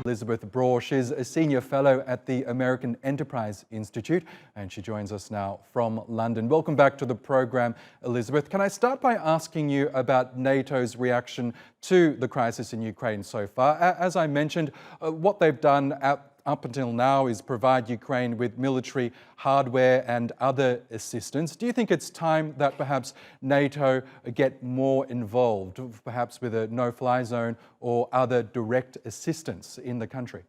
Elisabeth Braw. She's a senior fellow at the American Enterprise Institute, and she joins us now from London. Welcome back to the program, Elisabeth. Can I start by asking you about NATO's reaction to the crisis in Ukraine so far? As I mentioned, what they've done up until now is provide Ukraine with military hardware and other assistance. Do you think it's time that perhaps NATO get more involved, perhaps with a no-fly zone or other direct assistance in the country?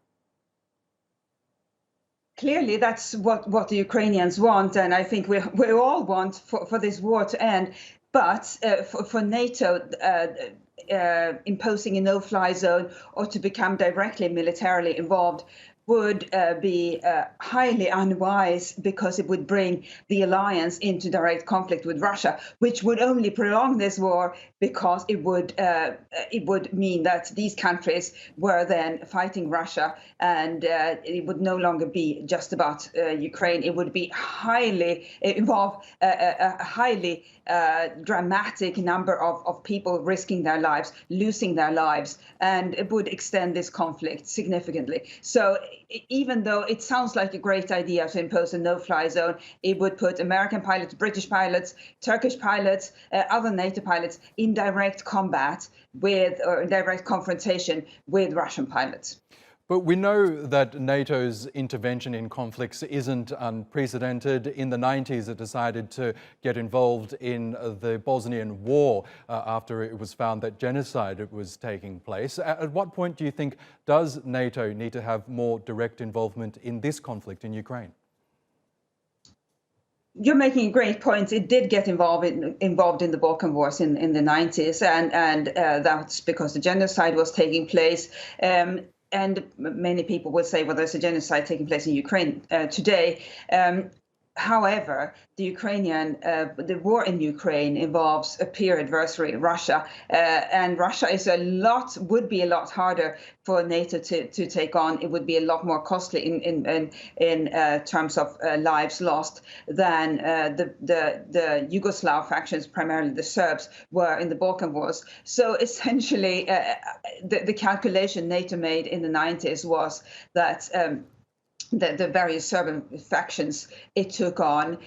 Clearly, that's what the Ukrainians want, and I think we all want for this war to end. But for NATO, imposing a no-fly zone or to become directly militarily involved would be highly unwise, because it would bring the alliance into direct conflict with Russia, which would only prolong this war, because it would mean that these countries were then fighting Russia, and it would no longer be just about Ukraine. It would be involve a highly dramatic number of people risking their lives, losing their lives, and it would extend this conflict significantly. So even though it sounds like a great idea to impose a no-fly zone, it would put American pilots, British pilots, Turkish pilots, other NATO pilots in direct combat with, or direct confrontation with, Russian pilots. But we know that NATO's intervention in conflicts isn't unprecedented. In the 90s, it decided to get involved in the Bosnian War after it was found that genocide was taking place. At what point do you think does NATO need to have more direct involvement in this conflict in Ukraine? You're making a great point. It did get involved in the Balkan Wars in the 90s, and that's because the genocide was taking place. And many people will say, well, there's a genocide taking place in Ukraine today. However, the war in Ukraine involves a peer adversary, Russia, and Russia would be a lot harder for NATO to take on. It would be a lot more costly in terms of lives lost than the Yugoslav factions, primarily the Serbs, were in the Balkan Wars. So essentially, the calculation NATO made in the 90s was that the various Serbian factions it took on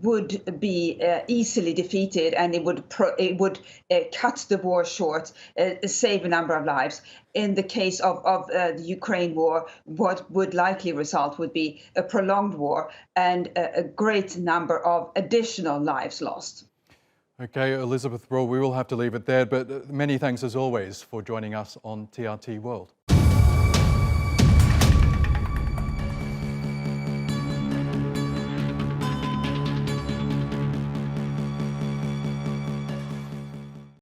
would be easily defeated, and it would cut the war short, save a number of lives. In the case of the Ukraine war, what would likely result would be a prolonged war and a great number of additional lives lost. Okay, Elisabeth Braw, we will have to leave it there, but many thanks as always for joining us on TRT World.